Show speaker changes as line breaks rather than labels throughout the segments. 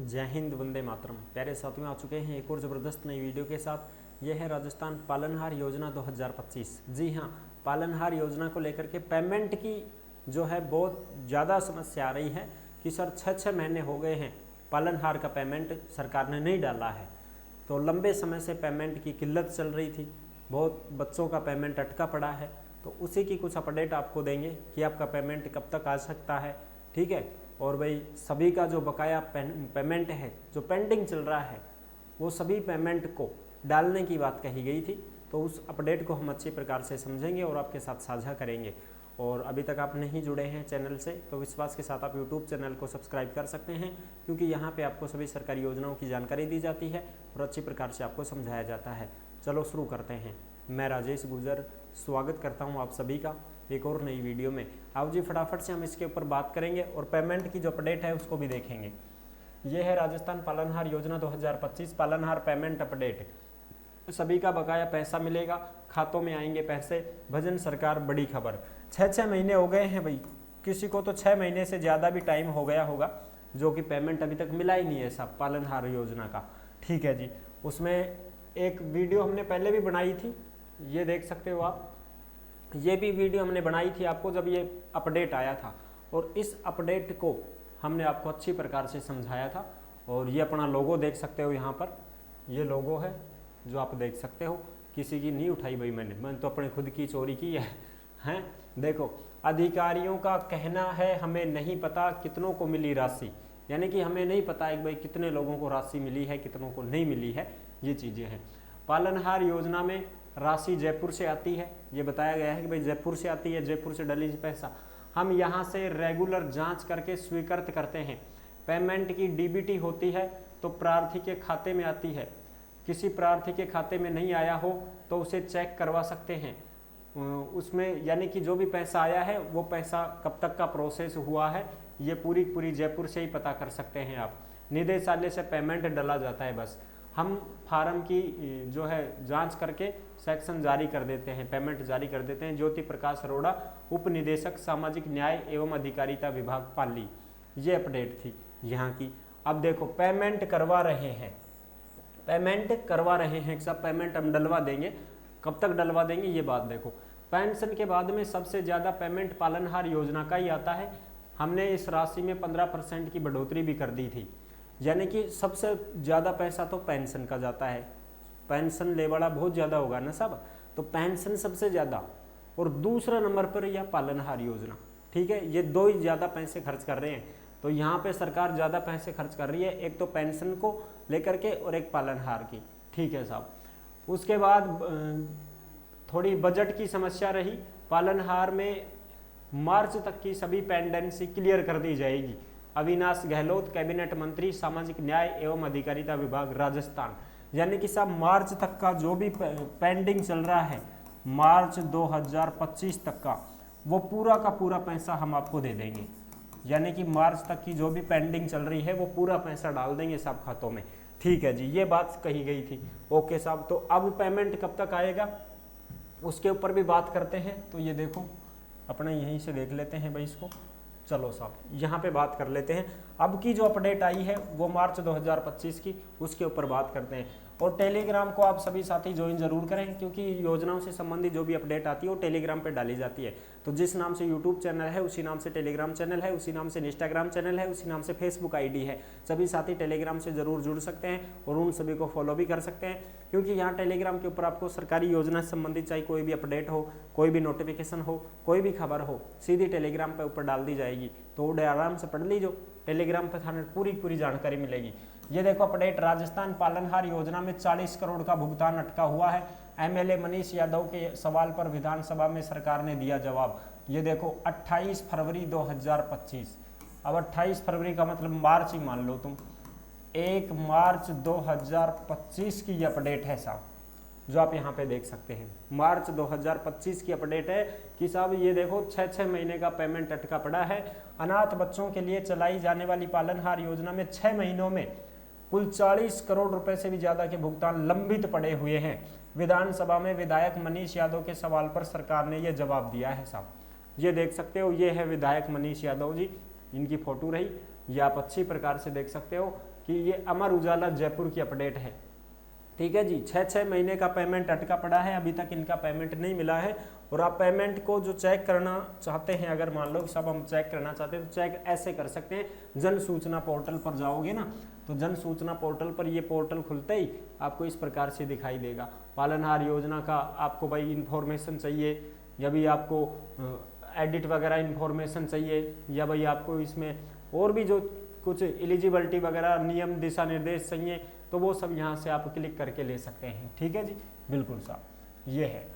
जय हिंद, वंदे मातरम। प्यारे साथियों, आ चुके हैं एक और ज़बरदस्त नई वीडियो के साथ। यह है राजस्थान पालनहार योजना 2025। जी हाँ, पालनहार योजना को लेकर के पेमेंट की जो है बहुत ज़्यादा समस्या आ रही है कि सर 6 महीने हो गए हैं पालनहार का पेमेंट सरकार ने नहीं डाला है। तो लंबे समय से पेमेंट की किल्लत चल रही थी, बहुत बच्चों का पेमेंट अटका पड़ा है। तो उसी की कुछ अपडेट आपको देंगे कि आपका पेमेंट कब तक आ सकता है, ठीक है। और भाई सभी का जो बकाया पेमेंट है, जो पेंडिंग चल रहा है, वो सभी पेमेंट को डालने की बात कही गई थी। तो उस अपडेट को हम अच्छी प्रकार से समझेंगे और आपके साथ साझा करेंगे। और अभी तक आप नहीं जुड़े हैं चैनल से तो विश्वास के साथ आप यूट्यूब चैनल को सब्सक्राइब कर सकते हैं, क्योंकि यहाँ पे आपको सभी सरकारी योजनाओं की जानकारी दी जाती है और अच्छी प्रकार से आपको समझाया जाता है। चलो शुरू करते हैं। मैं राजेश गुर्जर स्वागत करता हूँ आप सभी का एक और नई वीडियो में। आओ जी, फटाफट से हम इसके ऊपर बात करेंगे और पेमेंट की जो अपडेट है उसको भी देखेंगे। ये है राजस्थान पालनहार योजना 2025 पालनहार पेमेंट अपडेट। सभी का बकाया पैसा मिलेगा, खातों में आएंगे पैसे, भजन सरकार बड़ी खबर। 6 महीने हो गए हैं भाई, किसी को तो 6 महीने से ज़्यादा भी टाइम हो गया होगा जो कि पेमेंट अभी तक मिला ही नहीं है साहब पालनहार योजना का, ठीक है जी। उसमें एक वीडियो हमने पहले भी बनाई थी, ये देख सकते हो आप। ये भी वीडियो हमने बनाई थी आपको जब ये अपडेट आया था, और इस अपडेट को हमने आपको अच्छी प्रकार से समझाया था। और ये अपना लोगो देख सकते हो, यहाँ पर ये लोगो है जो आप देख सकते हो। किसी की नहीं उठाई भाई, मैंने तो अपने खुद की चोरी की है, हैं। देखो, अधिकारियों का कहना है हमें नहीं पता कितनों को मिली राशि, यानी कि हमें नहीं पता है कि भाई कितने लोगों को राशि मिली है, कितनों को नहीं मिली है, ये चीज़ें हैं। पालनहार योजना में राशि जयपुर से आती है, ये बताया गया है कि भाई जयपुर से आती है, जयपुर से डली पैसा। हम यहाँ से रेगुलर जांच करके स्वीकृत करते हैं। पेमेंट की डीबीटी होती है तो प्रार्थी के खाते में आती है। किसी प्रार्थी के खाते में नहीं आया हो तो उसे चेक करवा सकते हैं उसमें, यानी कि जो भी पैसा आया है वो पैसा कब तक का प्रोसेस हुआ है, ये पूरी जयपुर से ही पता कर सकते हैं आप। निदेशालय से पेमेंट डाला जाता है, बस हम फार्म की जो है जांच करके सेक्शन जारी कर देते हैं, पेमेंट जारी कर देते हैं। ज्योति प्रकाश अरोड़ा, उप निदेशक सामाजिक न्याय एवं अधिकारिता विभाग पाली, ये अपडेट थी यहाँ की। अब देखो, पेमेंट करवा रहे हैं, पेमेंट करवा रहे हैं सब, पेमेंट हम डलवा देंगे। कब तक डलवा देंगे ये बात देखो। पेंशन के बाद में सबसे ज़्यादा पेमेंट पालनहार योजना का ही आता है। हमने इस राशि में 15% की बढ़ोतरी भी कर दी थी, यानी कि सबसे ज़्यादा पैसा तो पेंशन का जाता है। पेंशन लेवड़ा बहुत ज़्यादा होगा ना सब, तो पेंशन सबसे ज़्यादा, और दूसरा नंबर पर यह पालनहार योजना, ठीक है। ये दो ही ज़्यादा पैसे खर्च कर रहे हैं। तो यहाँ पे सरकार ज़्यादा पैसे खर्च कर रही है, एक तो पेंशन को लेकर के और एक पालनहार की, ठीक है साहब। उसके बाद थोड़ी बजट की समस्या रही। पालनहार में मार्च तक की सभी पेंडेंसी क्लियर कर दी जाएगी। अविनाश गहलोत, कैबिनेट मंत्री सामाजिक न्याय एवं अधिकारिता विभाग राजस्थान, यानी कि साहब मार्च तक का जो भी पेंडिंग चल रहा है, मार्च 2025 तक का, वो पूरा का पूरा पैसा हम आपको दे देंगे। यानी कि मार्च तक की जो भी पेंडिंग चल रही है वो पूरा पैसा डाल देंगे सब खातों में, ठीक है जी। ये बात कही गई थी, ओके साहब। तो अब पेमेंट कब तक आएगा उसके ऊपर भी बात करते हैं। तो ये देखो, अपने यहीं से देख लेते हैं भाई इसको। चलो साहब, यहाँ पे बात कर लेते हैं। अब की जो अपडेट आई है वो मार्च 2025 की, उसके ऊपर बात करते हैं। और टेलीग्राम को आप सभी साथी ज्वाइन जरूर करें, क्योंकि योजनाओं से संबंधित जो भी अपडेट आती है वो टेलीग्राम पे डाली जाती है। तो जिस नाम से यूट्यूब चैनल है उसी नाम से टेलीग्राम चैनल है, उसी नाम से इंस्टाग्राम चैनल है, उसी नाम से फेसबुक आईडी है। सभी साथी टेलीग्राम से जरूर जुड़ सकते हैं और उन सभी को फॉलो भी कर सकते हैं, क्योंकि यहाँ टेलीग्राम के ऊपर आपको सरकारी योजना से संबंधित चाहे कोई भी अपडेट हो, कोई भी नोटिफिकेशन हो, कोई भी खबर हो, सीधी टेलीग्राम पर ऊपर डाल दी जाएगी। तो आराम से पढ़ लीजिए, टेलीग्राम पर थाने पूरी जानकारी मिलेगी। ये देखो अपडेट, राजस्थान पालनहार योजना में 40 करोड़ का भुगतान अटका हुआ है। एमएलए मनीष यादव के सवाल पर विधानसभा में सरकार ने दिया जवाब। ये देखो 28 फरवरी 2025, अब 28 फरवरी का मतलब मार्च ही मान लो तुम, 1 मार्च 2025 की ये अपडेट है साहब, जो आप यहाँ पे देख सकते हैं। मार्च 2025 की अपडेट है कि साहब ये देखो 6 महीने का पेमेंट अटका पड़ा है। अनाथ बच्चों के लिए चलाई जाने वाली पालनहार योजना में 6 महीनों में कुल 40 करोड़ रुपए से भी ज्यादा के भुगतान लंबित पड़े हुए हैं। विधानसभा में विधायक मनीष यादव के सवाल पर सरकार ने यह जवाब दिया है साहब। ये देख सकते हो, ये है विधायक मनीष यादव जी, इनकी फोटो रही, ये आप अच्छी प्रकार से देख सकते हो। कि ये अमर उजाला जयपुर की अपडेट है, ठीक है जी। 6 महीने का पेमेंट अटका पड़ा है, अभी तक इनका पेमेंट नहीं मिला है। और आप पेमेंट को जो चेक करना चाहते हैं, अगर मान लो सब हम चेक करना चाहते हैं तो चेक ऐसे कर सकते हैं, जन सूचना पोर्टल पर जाओगे ना, तो जन सूचना पोर्टल पर ये पोर्टल खुलते ही आपको इस प्रकार से दिखाई देगा। पालनहार योजना का आपको भाई इन्फॉर्मेशन चाहिए, या भाई आपको एडिट वगैरह इन्फॉर्मेशन चाहिए, या भाई आपको इसमें और भी जो कुछ एलिजिबिलिटी वगैरह नियम दिशा निर्देश चाहिए, तो वो सब यहाँ से आप क्लिक करके ले सकते हैं, ठीक है जी, बिल्कुल साहब, ये है।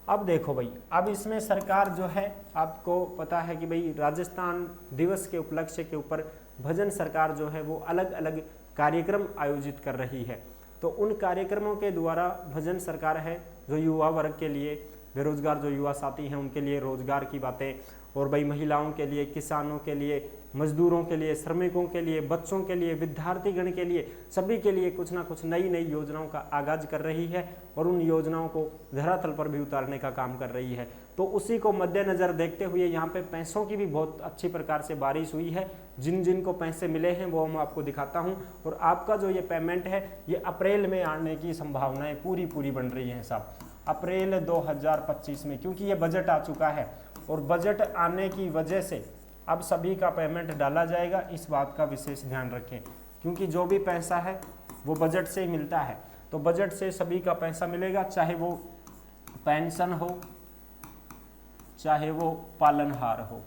अब देखो भाई, अब इसमें सरकार जो है, आपको पता है कि भाई राजस्थान दिवस के उपलक्ष्य के ऊपर भजन सरकार जो है वो अलग अलग कार्यक्रम आयोजित कर रही है। तो उन कार्यक्रमों के द्वारा भजन सरकार है जो युवा वर्ग के लिए, बेरोजगार जो युवा साथी हैं उनके लिए रोजगार की बातें, और भाई महिलाओं के लिए, किसानों के लिए, मजदूरों के लिए, श्रमिकों के लिए, बच्चों के लिए, विद्यार्थीगण के लिए, सभी के लिए कुछ ना कुछ नई नई योजनाओं का आगाज कर रही है और उन योजनाओं को धरातल पर भी उतारने का काम कर रही है। तो उसी को मद्देनजर देखते हुए यहाँ पे पैसों की भी बहुत अच्छी प्रकार से बारिश हुई है। जिन जिन को पैसे मिले हैं वो मैं आपको दिखाता हूँ। और आपका जो ये पेमेंट है ये अप्रैल में आने की संभावनाएं पूरी बन रही हैं साहब, अप्रैल 2025 में, क्योंकि ये बजट आ चुका है और बजट आने की वजह से अब सभी का पेमेंट डाला जाएगा। इस बात का विशेष ध्यान रखें, क्योंकि जो भी पैसा है वो बजट से ही मिलता है, तो बजट से सभी का पैसा मिलेगा, चाहे वो पेंशन हो, चाहे वो पालनहार हो,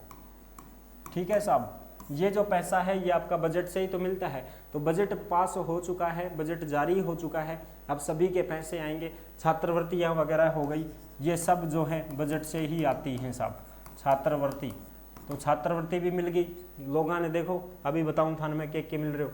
ठीक है साहब। ये जो पैसा है ये आपका बजट से ही तो मिलता है। तो बजट पास हो चुका है, बजट जारी हो चुका है, अब सभी के पैसे आएंगे। छात्रवृत्तियाँ वगैरह हो गई, ये सब जो है बजट से ही आती हैं साहब, छात्रवृत्ति। तो छात्रवृत्ति भी मिल गई लोगों ने, देखो अभी बताऊं थाने में के मिल रहे हो।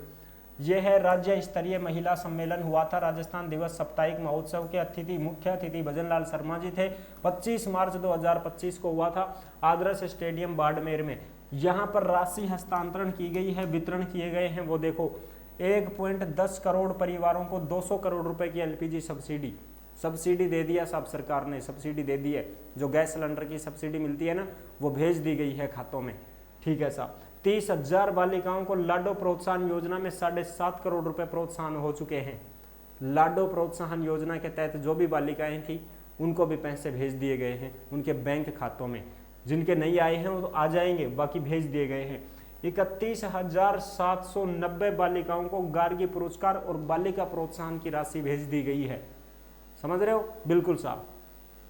ये है राज्य स्तरीय महिला सम्मेलन हुआ था, राजस्थान दिवस साप्ताहिक महोत्सव के अतिथि, मुख्य अतिथि भजनलाल शर्मा जी थे। 25 मार्च 2025 को हुआ था आदर्श स्टेडियम बाड़मेर में। यहाँ पर राशि हस्तांतरण की गई है, वितरण किए गए हैं, वो देखो 1.10 करोड़ परिवारों को 200 करोड़ रुपए की एलपीजी सब्सिडी दे दिया साहब, सरकार ने सब्सिडी दे दी है। जो गैस सिलेंडर की सब्सिडी मिलती है ना, वो भेज दी गई है खातों में, ठीक है साहब। 30,000 बालिकाओं को लाडो प्रोत्साहन योजना में 7.5 करोड़ रुपए प्रोत्साहन हो चुके हैं। लाडो प्रोत्साहन योजना के तहत जो भी बालिकाएं थी उनको भी पैसे भेज दिए गए हैं उनके बैंक खातों में। जिनके नहीं आए हैं वो तो आ जाएंगे, बाकी भेज दिए गए हैं। 31,790 बालिकाओं को गार्गी पुरस्कार और बालिका प्रोत्साहन की राशि भेज दी गई है, समझ रहे हो, बिल्कुल साहब।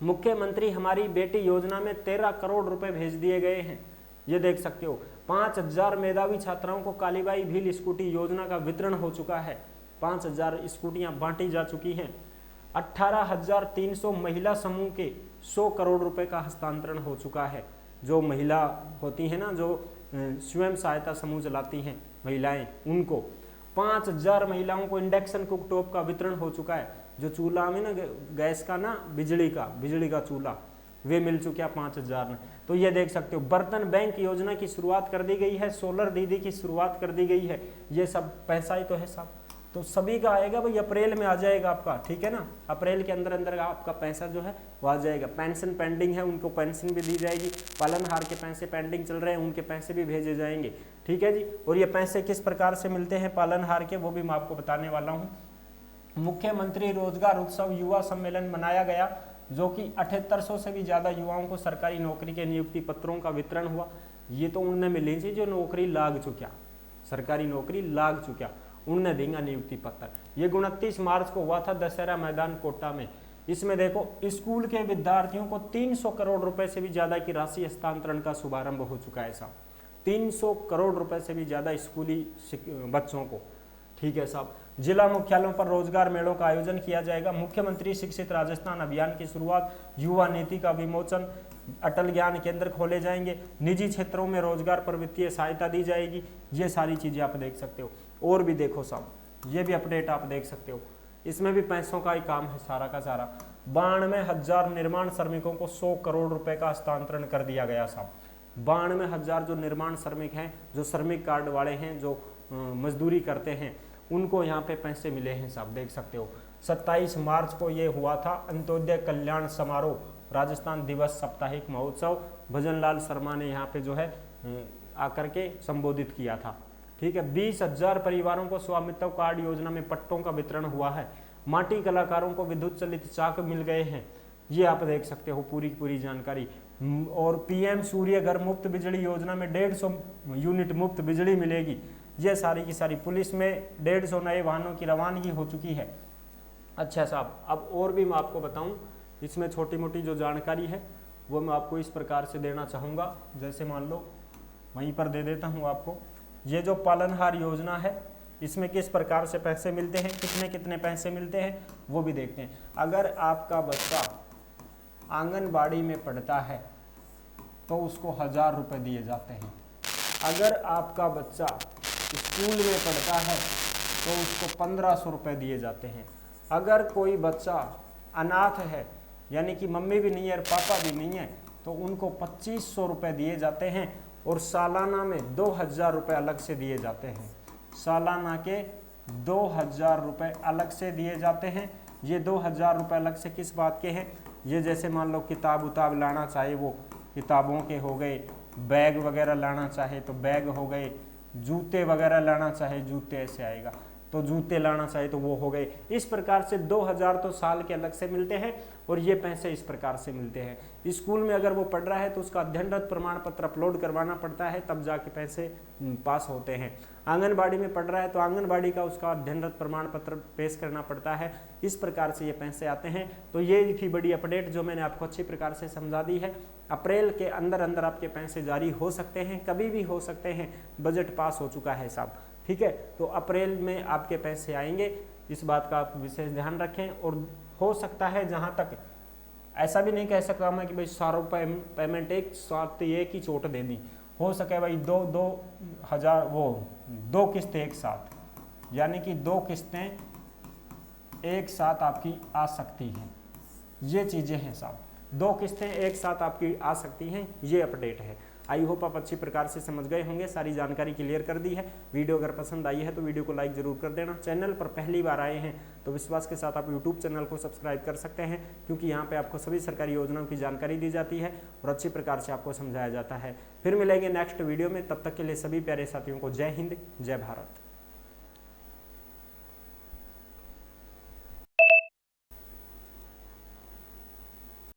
मुख्यमंत्री हमारी बेटी योजना में 13 करोड़ रुपए भेज दिए गए हैं, ये देख सकते हो। 5,000 मेधावी छात्राओं को कालीबाई भील स्कूटी योजना का वितरण हो चुका है, 5,000 स्कूटियां बांटी जा चुकी हैं। 18,300 महिला समूह के 100 करोड़ रुपए का हस्तांतरण हो चुका है। जो महिला होती है ना, जो स्वयं सहायता समूह चलाती हैं महिलाएं, उनको 5,000 महिलाओं को इंडक्शन कुकटॉप का वितरण हो चुका है। जो चूल्हा में ना गैस का ना बिजली का चूल्हा, वे मिल चुके हैं 5,000 में। तो ये देख सकते हो। बर्तन बैंक योजना की शुरुआत कर दी गई है, सोलर दीदी की शुरुआत कर दी गई है। ये सब पैसा ही तो है साहब, तो सभी का आएगा भाई, अप्रैल में आ जाएगा आपका, ठीक है ना। अप्रैल के अंदर आपका पैसा जो है वो आ जाएगा। पेंशन पेंडिंग है, उनको पेंशन भी दी जाएगी। पालनहार के पैसे पेंडिंग चल रहे हैं, उनके पैसे भी भेजे जाएंगे, ठीक है जी। और ये पैसे किस प्रकार से मिलते हैं पालनहार के, वो भी मैं आपको बताने वाला हूँ। मुख्यमंत्री रोजगार उत्सव युवा सम्मेलन मनाया गया, जो कि 7800 से भी ज्यादा युवाओं को सरकारी नौकरी के नियुक्ति पत्रों का वितरण हुआ। ये तो उनने मिले थी जो नौकरी लाग चुका, सरकारी नौकरी लाग चुका, उनने देंगे नियुक्ति पत्र। ये 29 मार्च को हुआ था दशहरा मैदान कोटा में। इसमें देखो स्कूल के विद्यार्थियों को 300 करोड़ रुपए से भी ज्यादा की राशि हस्तांतरण का शुभारंभ हो चुका है साहब। 300 करोड़ रुपए से भी ज्यादा स्कूली बच्चों को, ठीक है साहब। जिला मुख्यालयों पर रोजगार मेलों का आयोजन किया जाएगा। मुख्यमंत्री शिक्षित राजस्थान अभियान की शुरुआत, युवा नीति का विमोचन, अटल ज्ञान केंद्र खोले जाएंगे, निजी क्षेत्रों में रोजगार पर वित्तीय सहायता दी जाएगी। ये सारी चीजें आप देख सकते हो। और भी देखो साहब, ये भी अपडेट आप देख सकते हो, इसमें भी पैसों का ही काम है सारा का सारा। 92,000 निर्माण श्रमिकों को 100 करोड़ रुपए का हस्तांतरण कर दिया गया साहब। 92,000 जो निर्माण श्रमिक हैं, जो श्रमिक कार्ड वाले हैं, जो मजदूरी करते हैं, उनको यहाँ पे पैसे मिले हैं साहब, देख सकते हो। 27 मार्च को ये हुआ था अंत्योदय कल्याण समारोह, राजस्थान दिवस साप्ताहिक महोत्सव। भजनलाल शर्मा ने यहाँ पे जो है आकर के संबोधित किया था, ठीक है, 20,000 परिवारों को स्वामित्व कार्ड योजना में पट्टों का वितरण हुआ है। माटी कलाकारों को विद्युत चलित चाक मिल गए हैं। ये आप देख सकते हो पूरी पूरी जानकारी। और पीएम सूर्य घर मुफ्त बिजली योजना में 150 यूनिट मुफ्त बिजली मिलेगी। ये सारी की सारी। पुलिस में 150 नए वाहनों की रवानगी हो चुकी है। अच्छा साहब, अब और भी मैं आपको बताऊं, इसमें छोटी मोटी जो जानकारी है वो मैं आपको इस प्रकार से देना चाहूँगा। जैसे मान लो वहीं पर दे देता हूँ आपको। ये जो पालनहार योजना है इसमें किस प्रकार से पैसे मिलते हैं, कितने कितने पैसे मिलते हैं वो भी देखते हैं। अगर आपका बच्चा आंगनबाड़ी में पढ़ता है तो उसको 1,000 रुपये दिए जाते हैं। अगर आपका बच्चा स्कूल में पढ़ता है तो उसको 1,500 रुपये दिए जाते हैं। अगर कोई बच्चा अनाथ है, यानी कि मम्मी भी नहीं है और पापा भी नहीं है, तो उनको 2,500 रुपये दिए जाते हैं। और सालाना में 2,000 रुपये अलग से दिए जाते हैं। सालाना के 2,000 रुपये अलग से दिए जाते हैं। ये 2,000 रुपये अलग से किस बात के हैं? ये जैसे मान लो किताब उताब लाना चाहे वो किताबों के हो गए, बैग वगैरह लाना चाहे तो बैग हो गए, जूते वगैरह लाना चाहे जूते ऐसे आएगा, तो जूते लाना चाहे तो वो हो गए। इस प्रकार से 2,000 तो साल के अलग से मिलते हैं और ये पैसे इस प्रकार से मिलते हैं। स्कूल में अगर वो पढ़ रहा है तो उसका अध्ययनरत प्रमाण पत्र अपलोड करवाना पड़ता है, तब जाके पैसे पास होते हैं। आंगनबाड़ी में पढ़ रहा है तो आंगनबाड़ी का उसका अध्ययनरत प्रमाण पत्र पेश करना पड़ता है। इस प्रकार से ये पैसे आते हैं। तो ये थी बड़ी अपडेट जो मैंने आपको अच्छी प्रकार से समझा दी है। अप्रैल के अंदर अंदर आपके पैसे जारी हो सकते हैं, कभी भी हो सकते हैं। बजट पास हो चुका है साहब, ठीक है। तो अप्रैल में आपके पैसे आएंगे, इस बात का आप विशेष ध्यान रखें। और हो सकता है, जहां तक ऐसा भी नहीं कह सकता मैं कि भाई सारों पेमेंट एक साथ एक ही चोट दे दी। हो सके भाई 2 किस्तें एक साथ, यानी कि 2 किस्तें एक साथ आपकी आ सकती हैं। ये चीज़ें हैं साहब, 2 किस्तें एक साथ आपकी आ सकती हैं। ये अपडेट है। आई होप आप अच्छी प्रकार से समझ गए होंगे, सारी जानकारी क्लियर कर दी है। वीडियो अगर पसंद आई है तो वीडियो को लाइक जरूर कर देना। चैनल पर पहली बार आए हैं तो विश्वास के साथ आप यूट्यूब चैनल को सब्सक्राइब कर सकते हैं, क्योंकि यहाँ पे आपको सभी सरकारी योजनाओं की जानकारी दी जाती है और अच्छी प्रकार से आपको समझाया जाता है। फिर मिलेंगे नेक्स्ट वीडियो में, तब तक के लिए सभी प्यारे साथियों को जय हिंद, जय भारत।